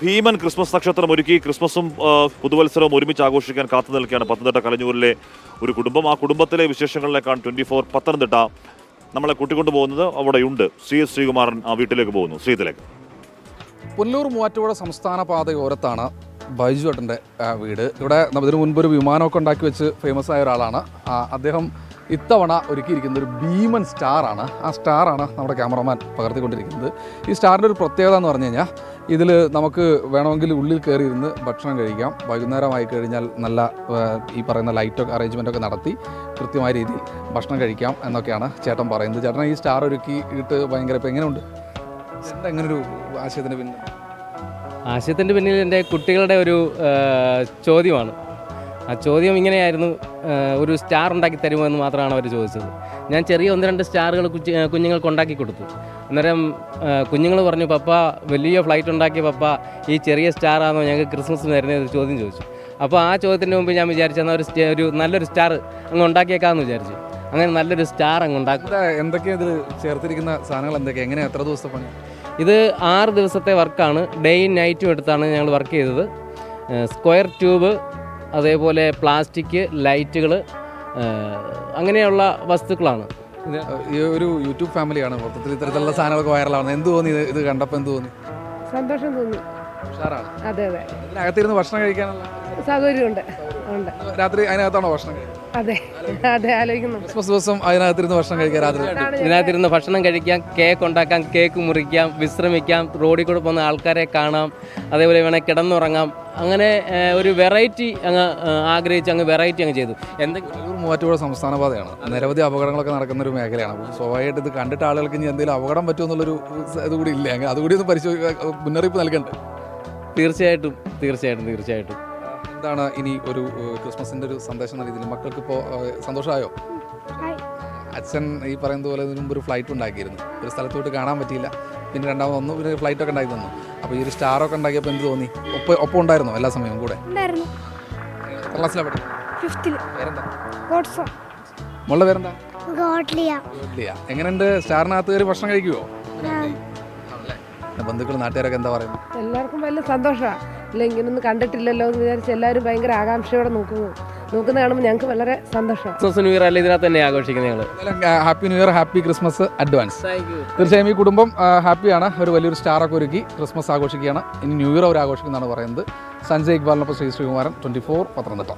ഭീമൻ Christmas നക്ഷത്രം ഒരുക്കി ക്രിസ്മസും പുതുവത്സരവും ഒരുമിച്ച് ആഘോഷിക്കാൻ കാത്തു നിൽക്കുകയാണ് പത്തനംതിട്ട കലഞ്ഞൂരിലെ ഒരു കുടുംബം. ആ കുടുംബത്തിലെ വിശേഷങ്ങളിലേക്കാണ് 24 പത്തനംതിട്ട നമ്മളെ കൂട്ടിക്കൊണ്ടു പോകുന്നത്. അവിടെയുണ്ട് ശ്രീകുമാരൻ ആ വീട്ടിലേക്ക് പോകുന്നു. ശ്രീത്തിലേക്ക്. പുനലൂർ മൂവാറ്റുപുഴ സംസ്ഥാന പാതയോരത്താണ് ബൈജു ഏട്ടൻ്റെ വീട്. ഇവിടെ ഇതിനു മുൻപ് ഒരു വിമാനമൊക്കെ ഉണ്ടാക്കി വെച്ച് ഫേമസ് ആയ ഒരാളാണ് അദ്ദേഹം. ഇത്തവണ ഒരുക്കിയിരിക്കുന്നത് ഒരു ഭീമൻ സ്റ്റാറാണ്. ആ സ്റ്റാറാണ് നമ്മുടെ ക്യാമറമാൻ പകർത്തിക്കൊണ്ടിരിക്കുന്നത്. ഈ സ്റ്റാറിൻ്റെ ഒരു പ്രത്യേകത എന്ന് പറഞ്ഞു കഴിഞ്ഞാൽ ഇതിൽ നമുക്ക് വേണമെങ്കിൽ ഉള്ളിൽ കയറി ഇരുന്ന് ഭക്ഷണം കഴിക്കാം. വൈകുന്നേരമായി കഴിഞ്ഞാൽ നല്ല ഈ പറയുന്ന ലൈറ്റൊക്കെ അറേഞ്ച്മെൻറ്റൊക്കെ നടത്തി കൃത്യമായ രീതിയിൽ ഭക്ഷണം കഴിക്കാം എന്നൊക്കെയാണ് ചേട്ടൻ പറയുന്നത്. ചേട്ടൻ ഈ സ്റ്റാർ ഒരുക്കിയിട്ട് ഭയങ്കര ഇപ്പം എങ്ങനെയുണ്ട്? എന്താ എങ്ങനൊരു ആശയത്തിൻ്റെ പിന്നിൽ എൻ്റെ കുട്ടികളുടെ ഒരു ചോദ്യമാണ്. ആ ചോദ്യം ഇങ്ങനെയായിരുന്നു, ഒരു സ്റ്റാർ ഉണ്ടാക്കി തരുമോ എന്ന് മാത്രമാണ് അവർ ചോദിച്ചത്. ഞാൻ ചെറിയ 1-2 സ്റ്റാറുകൾ കുഞ്ഞുങ്ങൾക്ക് ഉണ്ടാക്കി കൊടുത്തു. അന്നേരം കുഞ്ഞുങ്ങൾ പറഞ്ഞു, പപ്പ വലിയ ഫ്ലൈറ്റ് ഉണ്ടാക്കിയ പപ്പ ഈ ചെറിയ സ്റ്റാറാണോ ഞങ്ങൾക്ക് ക്രിസ്മസിന് തരുന്നതെന്ന് ചോദ്യം ചോദിച്ചു. അപ്പോൾ ആ ചോദ്യത്തിന് മുമ്പ് ഞാൻ വിചാരിച്ചു എന്നാൽ ഒരു നല്ലൊരു സ്റ്റാർ അങ്ങ് ഉണ്ടാക്കിയേക്കാമെന്ന് വിചാരിച്ചു. അങ്ങനെ നല്ലൊരു സ്റ്റാർ അങ്ങ് ഉണ്ടാക്കി. എന്തൊക്കെയാണ് ഇതിൽ ചേർത്തിരിക്കുന്ന സാധനങ്ങൾ? എന്തൊക്കെയാണ്? എങ്ങനെ എത്ര ദിവസത്തെ പണി? ഇത് 6 ദിവസത്തെ വർക്കാണ്. ഡേയും നൈറ്റും എടുത്താണ് ഞങ്ങൾ വർക്ക് ചെയ്തത്. സ്ക്വയർ ട്യൂബ്, അതേപോലെ പ്ലാസ്റ്റിക്, ലൈറ്റുകൾ, അങ്ങനെയുള്ള വസ്തുക്കളാണ്. ഈ ഒരു യൂട്യൂബ് ഫാമിലിയാണ് മൊത്തത്തിൽ ഇത്തരത്തിലുള്ള സാധനങ്ങളൊക്കെ വൈറലാണ്. എന്ത് തോന്നി ഇത് കണ്ടപ്പോൾ? എന്ത് തോന്നി? സന്തോഷം തോന്നി. അതെ അതെ. ഇതിനകത്തിരുന്ന് ഭക്ഷണം കഴിക്കാനുള്ള സൗകര്യമുണ്ട്. രാത്രി അതിനകത്താണോ ഭക്ഷണം കഴിക്കുക? അതെ അതെ, ആലോചിക്കുന്നു. ക്രിസ്മസ് ദിവസം അതിനകത്തിരുന്ന് ഭക്ഷണം കഴിക്കാം. രാത്രി ഇതിനകത്തിരുന്ന് ഭക്ഷണം കഴിക്കാം, കേക്ക് ഉണ്ടാക്കാം, കേക്ക് മുറിക്കാം, വിശ്രമിക്കാം, റോഡിൽ കൂടെ പോകുന്ന ആൾക്കാരെ കാണാം, അതേപോലെ വേണേൽ കിടന്നുറങ്ങാം. അങ്ങനെ ഒരു വെറൈറ്റി അങ്ങ് ആഗ്രഹിച്ച് അങ്ങ് വെറൈറ്റി അങ്ങ് ചെയ്തു. എന്തെങ്കിലും മൂവാറ്റുപുഴ സംസ്ഥാന പാതയാണ്. നിരവധി അപകടങ്ങളൊക്കെ നടക്കുന്ന ഒരു മേഖലയാണ്. സ്വാഭാവികമായിട്ട് ഇത് കണ്ടിട്ട് ആളുകൾക്ക് ഇനി എന്തെങ്കിലും അപകടം പറ്റുമെന്നുള്ളൊരു ഇതുകൂടി ഇല്ലേ? അതുകൂടി ഒന്ന് പരിശോധിക്കുക, മുന്നറിയിപ്പ് നൽകണ്ടേ? തീർച്ചയായിട്ടും തീർച്ചയായിട്ടും തീർച്ചയായിട്ടും. എന്താണ് ഇനി ഒരു ക്രിസ്മസിൻ്റെ ഒരു സന്ദേശം എന്ന രീതിയിൽ മക്കൾക്കിപ്പോൾ സന്തോഷമായോ? അച്ഛൻ ഈ പറയുന്നത് പോലെ ഇതിനു മുമ്പ് ഒരു ഫ്ലൈറ്റ് ഉണ്ടാക്കിയിരുന്നു. ഒരു സ്ഥലത്തോട്ട് കാണാൻ പറ്റിയില്ല. പിന്നെ രണ്ടാമതൊന്നും ഒരു ഫ്ലൈറ്റൊക്കെ ഉണ്ടാക്കി തന്നു. അപ്പോൾ ഈ ഒരു സ്റ്റാറൊക്കെ ഉണ്ടാക്കിയപ്പോൾ എന്ത് തോന്നി? ഒപ്പം ഉണ്ടായിരുന്നോ എല്ലാ സമയവും കൂടെ? ക്ലാസ്സിലാണ് പഠിക്കുന്നത്. പേരെന്താ? മോളുടെ പേരെന്താ? എങ്ങനെയുണ്ട്? സ്റ്റാറിനകത്ത് കയറി ഭക്ഷണം കഴിക്കുമോ? ബന്ധുക്കൾ നാട്ടുകാരൊക്കെ എന്താ പറയുന്നത്? എല്ലാവർക്കും വലിയ സന്തോഷമാണ്. ഇല്ല, ഇങ്ങനൊന്നും കണ്ടിട്ടില്ലല്ലോ എന്ന് വിചാരിച്ച് എല്ലാവരും ഭയങ്കര ആകാംക്ഷയോടെ നോക്കുന്ന കാണുമ്പോൾ ഞങ്ങൾക്ക് വളരെ സന്തോഷമാണ്. ക്രിസ്മസ് ന്യൂ ഇയർ അല്ല ഇതിനകത്ത് തന്നെ ആഘോഷിക്കുന്നത് ഞങ്ങൾ. Happy new year, happy Christmas advance. തീർച്ചയായും ഈ കുടുംബം ഹാപ്പിയാണ്. ഒരു വലിയൊരു സ്റ്റാറൊക്കെ ഒരുക്കി ക്രിസ്മസ് ആഘോഷിക്കുകയാണ്. ഇനി ന്യൂ ഇയർ അവർ ആഘോഷിക്കുന്നതാണ് പറയുന്നത്. സഞ്ജയ് ഇക്ബാലിനൊപ്പം ശ്രീകുമാരൻ, 24 പത്തനംതിട്ട.